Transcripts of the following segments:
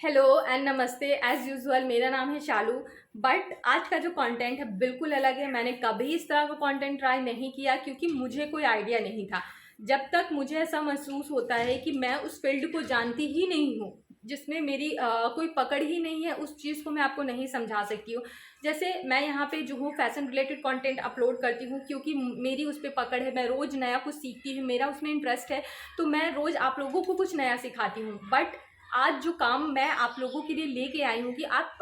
Hello and नमस्ते। As usual मेरा नाम है शालू। बट आज का जो कंटेंट है बिल्कुल अलग है। मैंने कभी इस तरह का कंटेंट ट्राई नहीं किया क्योंकि मुझे कोई आइडिया नहीं था। जब तक मुझे ऐसा महसूस होता है कि मैं उस फील्ड को जानती ही नहीं हूँ, जिसमें मेरी कोई पकड़ ही नहीं है, उस चीज़ को मैं आपको नहीं समझा सकती हूँ। जैसे मैं यहाँ पे जो हूँ फैशन रिलेटेड कंटेंट अपलोड करती हूँ क्योंकि मेरी उस पर पकड़ है। मैं रोज़ नया कुछ सीखती हूँ, मेरा उसमें इंटरेस्ट है, तो मैं रोज़ आप लोगों को कुछ नया सिखाती हूँ। बट आज जो काम मैं आप लोगों के लिए लेके आई हूँ कि आप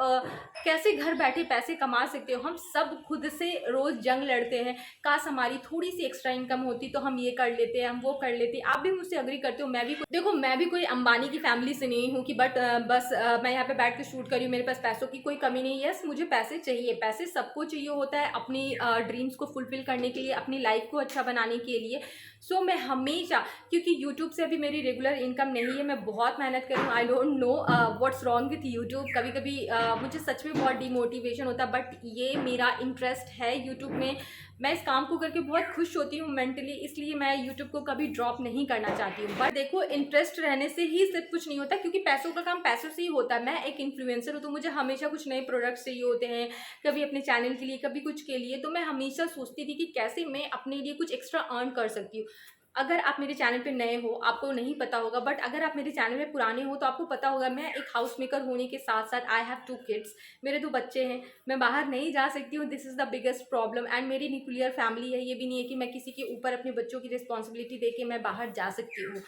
कैसे घर बैठे पैसे कमा सकते हो। हम सब खुद से रोज़ जंग लड़ते हैं, काश हमारी थोड़ी सी एक्स्ट्रा इनकम होती तो हम ये कर लेते हैं, हम वो कर लेते। आप भी मुझसे अग्री करते हो। मैं भी कोई अंबानी की फैमिली से नहीं हूँ कि बस मैं यहाँ पे बैठ के शूट करी हूँ, मेरे पास पैसों की कोई कमी नहीं है। यस, मुझे पैसे चाहिए, पैसे सबको चाहिए होता है अपनी ड्रीम्स को फुलफिल करने के लिए, अपनी लाइफ को अच्छा बनाने के लिए। सो मैं हमेशा, क्योंकि यूट्यूब से अभी मेरी रेगुलर इनकम नहीं है, मैं बहुत मेहनत करूँ। I don't know what's wrong with YouTube. कभी कभी मुझे सच में बहुत डिमोटिवेशन होता है, बट ये मेरा इंटरेस्ट है यूट्यूब में। मैं इस काम को करके बहुत खुश होती हूँ मेंटली, इसलिए मैं यूट्यूब को कभी ड्रॉप नहीं करना चाहती हूँ। बट देखो, इंटरेस्ट रहने से ही सिर्फ कुछ नहीं होता, क्योंकि पैसों का काम पैसों से ही होता है। मैं एक इन्फ्लुएंसर हूँ, तो मुझे हमेशा कुछ नए प्रोडक्ट्स चाहिए होते हैं, कभी अपने चैनल के लिए, कभी कुछ के लिए। तो मैं हमेशा सोचती थी कि कैसे मैं अपने लिए कुछ एक्स्ट्रा अर्न कर सकती हूँ। अगर आप मेरे चैनल पे नए हो, आपको नहीं पता होगा, बट अगर आप मेरे चैनल में पुराने हो तो आपको पता होगा, मैं एक हाउस मेकर होने के साथ साथ आई हैव 2 किड्स। मेरे 2 बच्चे हैं, मैं बाहर नहीं जा सकती हूँ। This is the biggest problem. And मेरी न्यूक्लियर फैमिली है, ये भी नहीं है कि मैं किसी के ऊपर अपने बच्चों की रिस्पॉन्सिबिलिटी दे के मैं बाहर जा सकती हूँ।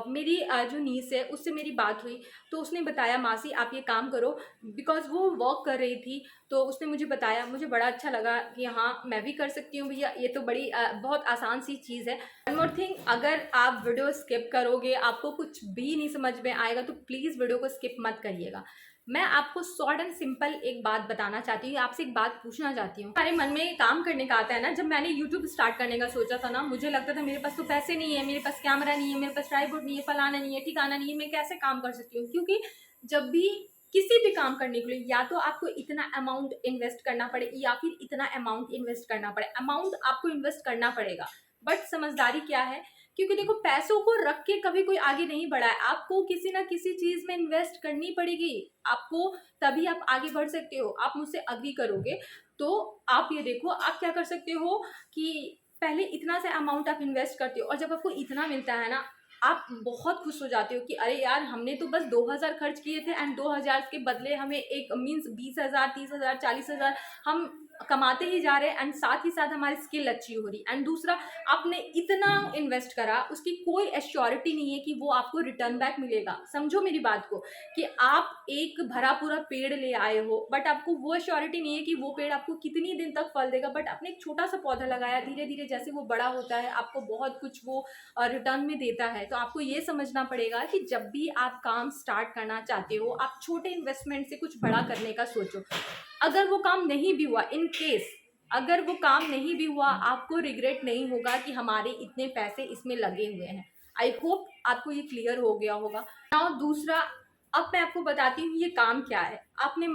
मेरी जो नीस है उससे मेरी बात हुई, तो उसने बताया मासी आप ये काम करो, बिकॉज वो वर्क कर रही थी। तो उसने मुझे बताया, मुझे बड़ा अच्छा लगा कि हाँ मैं भी कर सकती हूँ भैया, ये तो बड़ी बहुत आसान सी चीज़ है। वन मोर थिंग, अगर आप वीडियो स्किप करोगे, आपको कुछ भी नहीं समझ में आएगा, तो प्लीज़ वीडियो को स्किप मत करिएगा। मैं आपको शॉर्ट एंड सिंपल एक बात बताना चाहती हूँ, आपसे एक बात पूछना चाहती हूँ। हमारे मन में काम करने का आता है ना। जब मैंने यूट्यूब स्टार्ट करने का सोचा था ना, मुझे लगता था मेरे पास तो पैसे नहीं है, मेरे पास कैमरा नहीं है, मेरे पास ट्राइपॉड नहीं है, फलाना नहीं है, ठिकाना नहीं है, मैं कैसे काम कर सकती हूँ। क्योंकि जब भी किसी भी काम करने के लिए, या तो आपको इतना अमाउंट इन्वेस्ट करना पड़े या फिर इतना अमाउंट इन्वेस्ट करना पड़े। अमाउंट आपको इन्वेस्ट करना पड़ेगा, बट समझदारी क्या है, क्योंकि देखो पैसों को रख के कभी कोई आगे नहीं बढ़ा है। आपको किसी ना किसी चीज में इन्वेस्ट करनी पड़ेगी आपको, तभी आप आगे बढ़ सकते हो। आप मुझसे अग्री करोगे तो आप ये देखो, आप क्या कर सकते हो कि पहले इतना सा अमाउंट आप इन्वेस्ट करते हो, और जब आपको इतना मिलता है ना, आप बहुत खुश हो जाते हो कि अरे यार, हमने तो बस 2000 खर्च किए थे एंड 2000 के बदले हमें एक मीन्स 20,000, 30,000, 40,000 हम कमाते ही जा रहे हैं, एंड साथ ही साथ हमारी स्किल अच्छी हो रही। एंड दूसरा, आपने इतना इन्वेस्ट करा, उसकी कोई एश्योरिटी नहीं है कि वो आपको रिटर्न बैक मिलेगा। समझो मेरी बात को, कि आप एक भरा पूरा पेड़ ले आए हो, बट आपको वो एश्योरिटी नहीं है कि वो पेड़ आपको कितनी दिन तक फल देगा। बट आपने एक छोटा सा पौधा लगाया, धीरे धीरे जैसे वो बड़ा होता है, आपको बहुत कुछ वो रिटर्न में देता है। तो आपको ये समझना पड़ेगा कि जब भी आप काम स्टार्ट करना चाहते हो, आप छोटे इन्वेस्टमेंट से कुछ बड़ा करने का सोचो। अगर वो काम नहीं भी हुआ, इन केस अगर वो काम नहीं भी हुआ, आपको रिग्रेट नहीं होगा कि हमारे इतने पैसे इसमें लगे हुए हैं। आई होप आपको ये क्लियर हो गया होगा। नाउ दूसरा, अब मैं आपको बताती हूँ ये काम क्या है। आपने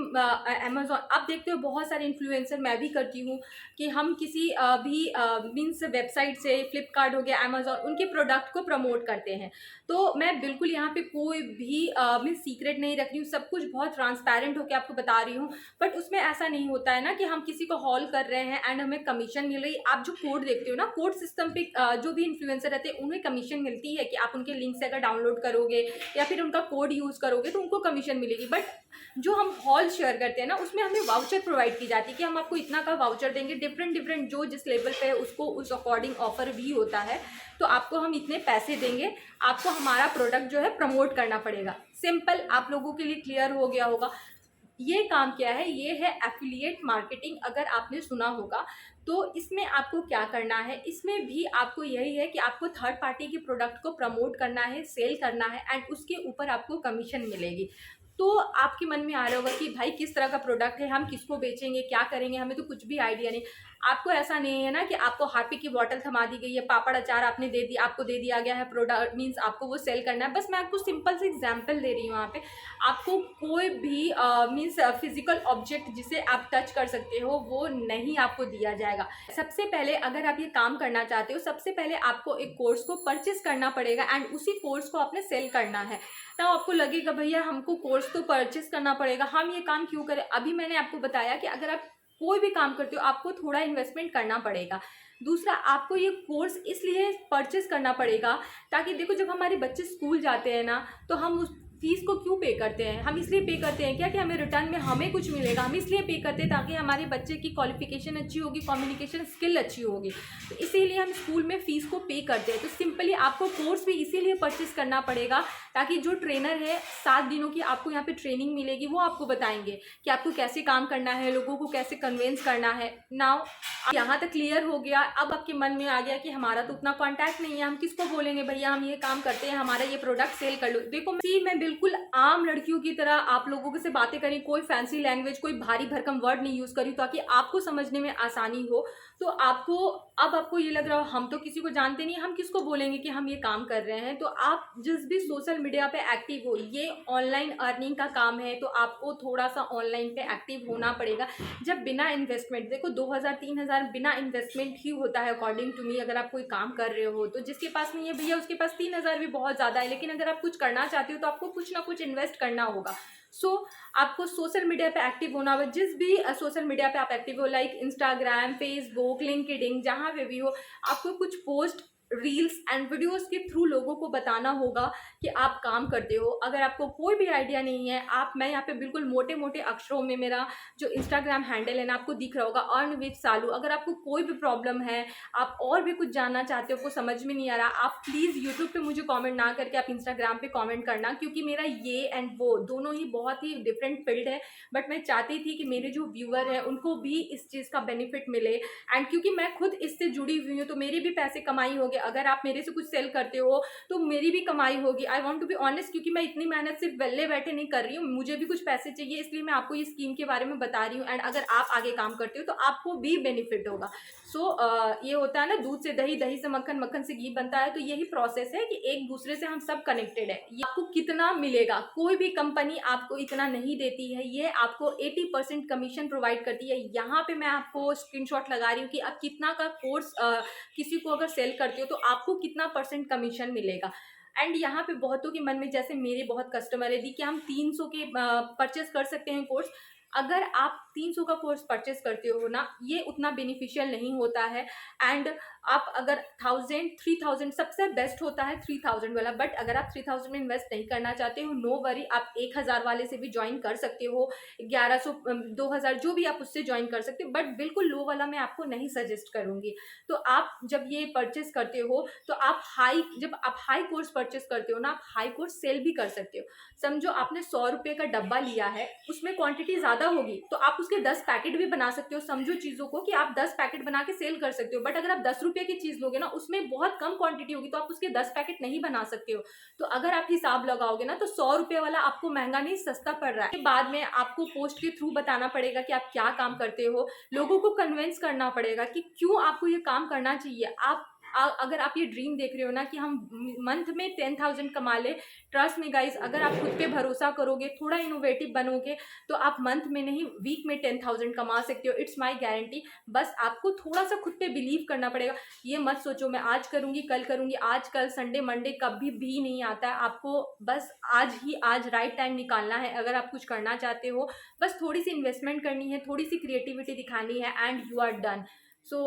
अमेजोन, आप देखते हो बहुत सारे इन्फ्लुएंसर, मैं भी करती हूँ, कि हम किसी भी मीन्स वेबसाइट से, फ्लिपकार्ट हो गया, अमेजोन, उनके प्रोडक्ट को प्रमोट करते हैं। तो मैं बिल्कुल यहाँ पे कोई भी मीन्स सीक्रेट नहीं रख रही हूँ, सब कुछ बहुत ट्रांसपेरेंट होकर आपको बता रही हूँ। बट उसमें ऐसा नहीं होता है ना कि हम किसी को हॉल कर रहे हैं एंड हमें कमीशन मिल रही। आप जो कोड देखते हो ना, कोड सिस्टम पे जो भी इन्फ्लुएंसर रहते हैं उन्हें कमीशन मिलती है, कि आप उनके लिंक से अगर डाउनलोड करोगे या फिर उनका कोड यूज़ करोगे तो उनको कमीशन मिलेगी। बट जो हम हॉल शेयर करते हैं ना, उसमें हमें वाउचर प्रोवाइड की जाती है कि हम आपको इतना का वाउचर देंगे। डिफरेंट जो जिस लेवल पे है उसको उस अकॉर्डिंग ऑफर भी होता है। तो आपको हम इतने पैसे देंगे, आपको हमारा प्रोडक्ट जो है प्रमोट करना पड़ेगा। सिंपल, आप लोगों के लिए क्लियर हो गया होगा। ये काम क्या है, ये है एफिलिएट मार्केटिंग। अगर आपने सुना होगा, तो इसमें आपको क्या करना है, इसमें भी आपको यही है कि आपको थर्ड पार्टी के प्रोडक्ट को प्रमोट करना है, सेल करना है, एंड उसके ऊपर आपको कमीशन मिलेगी। तो आपके मन में आ रहा होगा कि भाई किस तरह का प्रोडक्ट है, हम किसको बेचेंगे, क्या करेंगे, हमें तो कुछ भी आइडिया नहीं। आपको ऐसा नहीं है ना कि आपको हार्पिक की बॉटल थमा दी गई है, पापड़ अचार आपने दे दिया, आपको दे दिया गया है प्रोडक्ट, मीन्स आपको वो सेल करना है। बस मैं आपको सिंपल से एग्जाम्पल दे रही हूँ। यहाँ पे आपको कोई भी मीन्स फिजिकल ऑब्जेक्ट जिसे आप टच कर सकते हो वो नहीं आपको दिया जाएगा। सबसे पहले अगर आप ये काम करना चाहते हो, सबसे पहले आपको एक कोर्स को परचेस करना पड़ेगा एंड उसी कोर्स को आपने सेल करना है। तब आपको लगेगा भैया हमको कोर्स तो परचेस करना पड़ेगा, हम ये काम क्यों करें। अभी मैंने आपको बताया कि अगर आप कोई भी काम करते हो आपको थोड़ा इन्वेस्टमेंट करना पड़ेगा। दूसरा, आपको ये कोर्स इसलिए परचेस करना पड़ेगा ताकि देखो जब हमारे बच्चे स्कूल जाते हैं ना तो हम उस फीस को क्यों पे करते हैं, हम इसलिए पे करते हैं क्या कि हमें रिटर्न में हमें कुछ मिलेगा। हम इसलिए पे करते हैं ताकि हमारे बच्चे की क्वालिफिकेशन अच्छी होगी, कम्युनिकेशन स्किल अच्छी होगी, तो इसीलिए हम स्कूल में फ़ीस को पे करते हैं। तो सिंपली आपको कोर्स भी इसीलिए परचेस करना पड़ेगा ताकि जो ट्रेनर है 7 दिनों की आपको यहाँ पे ट्रेनिंग मिलेगी, वो आपको बताएंगे कि आपको कैसे काम करना है, लोगों को कैसे कन्विंस करना है। नाउ यहाँ तक क्लियर हो गया। अब आपके मन में आ गया कि हमारा तो उतना कॉन्टैक्ट नहीं है, हम किसको बोलेंगे भैया हम ये काम करते हैं, हमारा ये प्रोडक्ट सेल कर लो। देखो मैं बिल्कुल आम लड़कियों की तरह आप लोगों से बातें करें, कोई फैंसी लैंग्वेज, कोई भारी भरकम वर्ड नहीं यूज़ करी ताकि आपको समझने में आसानी हो। तो आपको ये लग रहा हो हम तो किसी को जानते नहीं, हम किसको बोलेंगे कि हम ये काम कर रहे हैं। तो आप जिस भी सोशल मीडिया पे एक्टिव हो, ये ऑनलाइन अर्निंग का काम है, तो आपको थोड़ा सा ऑनलाइन पे एक्टिव होना पड़ेगा। जब बिना इन्वेस्टमेंट, देखो 2000-3000 बिना इन्वेस्टमेंट ही होता है अकॉर्डिंग टू मी, अगर आप कोई काम कर रहे हो तो। जिसके पास नहीं है भैया उसके पास 3000 भी बहुत ज़्यादा है, लेकिन अगर आप कुछ करना चाहते हो तो आपको कुछ ना कुछ इन्वेस्ट करना होगा। आपको सोशल मीडिया पे एक्टिव होना होगा। जिस भी सोशल मीडिया पे आप एक्टिव हो, लाइक इंस्टाग्राम, फेसबुक, लिंक्डइन, जहाँ पे भी हो, आपको कुछ पोस्ट, रील्स एंड वीडियोस के थ्रू लोगों को बताना होगा कि आप काम करते हो। अगर आपको कोई भी आइडिया नहीं है, मैं यहाँ पे बिल्कुल मोटे मोटे अक्षरों में मेरा जो इंस्टाग्राम हैंडल है ना आपको दिख रहा होगा, अर्न विद सालू। अगर आपको कोई भी प्रॉब्लम है, आप और भी कुछ जानना चाहते हो, आपको समझ में नहीं आ रहा, आप प्लीज़ यूट्यूब पे मुझे कमेंट ना करके आप इंस्टाग्राम पे कमेंट करना, क्योंकि मेरा ये एंड वो दोनों ही बहुत ही डिफरेंट फील्ड है। बट मैं चाहती थी कि मेरे जो व्यूअर हैं उनको भी इस चीज़ का बेनिफिट मिले, एंड क्योंकि मैं खुद इससे जुड़ी हुई हूँ तो मेरी भी पैसे कमाई होगी। अगर आप मेरे से कुछ सेल करते हो तो मेरी भी कमाई होगी। I want to be honest, क्योंकि मैं इतनी मेहनत सिर्फ वेले बैठे नहीं कर रही हूँ, मुझे भी कुछ पैसे चाहिए, इसलिए मैं आपको ये स्कीम के बारे में बता रही हूँ। एंड अगर आप आगे काम करते हो तो आपको भी बेनिफिट होगा। ये होता है ना, दूध से दही, दही से मक्खन, मक्खन से घी बनता है। तो यही प्रोसेस है कि एक दूसरे से हम सब कनेक्टेड है। ये आपको कितना मिलेगा, कोई भी कंपनी आपको इतना नहीं देती है, ये आपको 80% कमीशन प्रोवाइड करती है। यहाँ पे मैं आपको स्क्रीनशॉट लगा रही हूँ कि आप कितना का कोर्स किसी को अगर सेल करते हो तो आपको कितना % कमीशन मिलेगा। एंड यहाँ पे बहुतों के मन में, जैसे मेरे बहुत कस्टमर है दी कि हम 300 के परचेस कर सकते हैं कोर्स। अगर आप 300 का कोर्स परचेस करते हो ना, ये उतना बेनिफिशियल नहीं होता है। एंड आप अगर 1000, 3000, सबसे बेस्ट होता है 3000 वाला। बट अगर आप 3000 में इन्वेस्ट नहीं करना चाहते हो, नो वरी, आप 1000 वाले से भी ज्वाइन कर सकते हो, 1100, 2000 जो भी आप उससे ज्वाइन कर सकते हो। बट बिल्कुल लो वाला मैं आपको नहीं सजेस्ट करूंगी। तो आप जब ये परचेस करते हो तो जब आप हाई कोर्स परचेस करते हो ना, आप हाई कोर्स सेल भी कर सकते हो। समझो आपने 100 रुपये का डब्बा लिया है, उसमें क्वांटिटी ज़्यादा होगी तो आप उसके 10 पैकेट भी बना सकते हो। समझो चीज़ों को कि आप 10 पैकेट बना के सेल कर सकते हो। बट अगर आप 10 रुपये की चीज़ लोगे ना, उसमें बहुत कम क्वांटिटी होगी तो आप उसके 10 पैकेट नहीं बना सकते हो। तो अगर आप हिसाब लगाओगे ना तो 100 रुपये वाला आपको महंगा नहीं, सस्ता पड़ रहा है। बाद में आपको पोस्ट के थ्रू बताना पड़ेगा कि आप क्या काम करते हो, लोगों को कन्विंस करना पड़ेगा कि क्यों आपको ये काम करना चाहिए। अगर आप ये ड्रीम देख रहे हो ना कि हम मंथ में 10,000 कमा ले, ट्रस्ट में गाइस, अगर आप खुद पे भरोसा करोगे, थोड़ा इनोवेटिव बनोगे, तो आप मंथ में नहीं, वीक में 10,000 कमा सकते हो। It's my guarantee. बस आपको थोड़ा सा खुद पे बिलीव करना पड़ेगा। ये मत सोचो मैं आज करूँगी, कल करूँगी, आज, कल, संडे, मंडे कभी भी नहीं आता है। आपको बस आज राइट टाइम निकालना है। अगर आप कुछ करना चाहते हो, बस थोड़ी सी इन्वेस्टमेंट करनी है, थोड़ी सी क्रिएटिविटी दिखानी है, and you are done.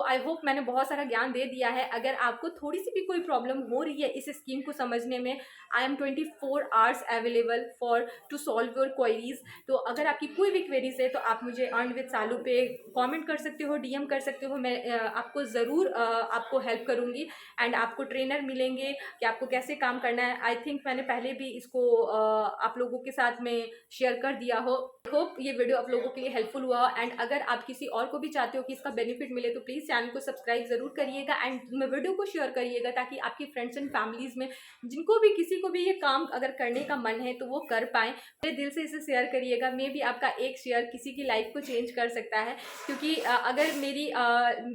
I hope मैंने बहुत सारा ज्ञान दे दिया है। अगर आपको थोड़ी सी भी कोई प्रॉब्लम हो रही है इस स्कीम को समझने में, I am 24 hours available for to solve your queries. तो अगर आपकी कोई भी क्वेरीज है तो आप मुझे अर्न विद सालू पे कमेंट कर सकते हो, डीएम कर सकते हो। मैं आपको ज़रूर आपको हेल्प करूँगी, एंड आपको ट्रेनर मिलेंगे कि आपको कैसे काम करना है। आई थिंक मैंने पहले भी इसको आप लोगों के साथ में शेयर कर दिया हो। होप ये वीडियो आप लोगों के लिए हेल्पफुल हुआ। एंड अगर आप किसी और को भी चाहते हो कि इसका बेनिफिट मिले तो प्लीज़ चैनल को सब्सक्राइब ज़रूर करिएगा एंड वीडियो को शेयर करिएगा, ताकि आपकी फ्रेंड्स एंड फैमिलीज़ में जिनको भी किसी को भी ये काम अगर करने का मन है तो वो कर पाएँ। मेरे दिल से इसे शेयर करिएगा, मे भी आपका एक शेयर किसी की लाइफ को चेंज कर सकता है। क्योंकि अगर मेरी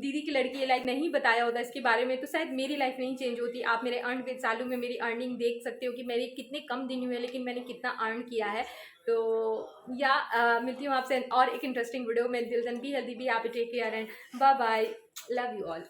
दीदी की लड़की ये लाइफ नहीं बताया होता इसके बारे में तो शायद मेरी लाइफ नहीं चेंज होती। आप मेरे अर्न विद शालू में मेरी अर्निंग देख सकते हो कि मेरे कितने कम दिन हुए लेकिन मैंने कितना अर्न किया है। तो या मिलती हूँ आपसे और एक इंटरेस्टिंग वीडियो में। दिल be healthy, be happy, take care and bye bye, love you all.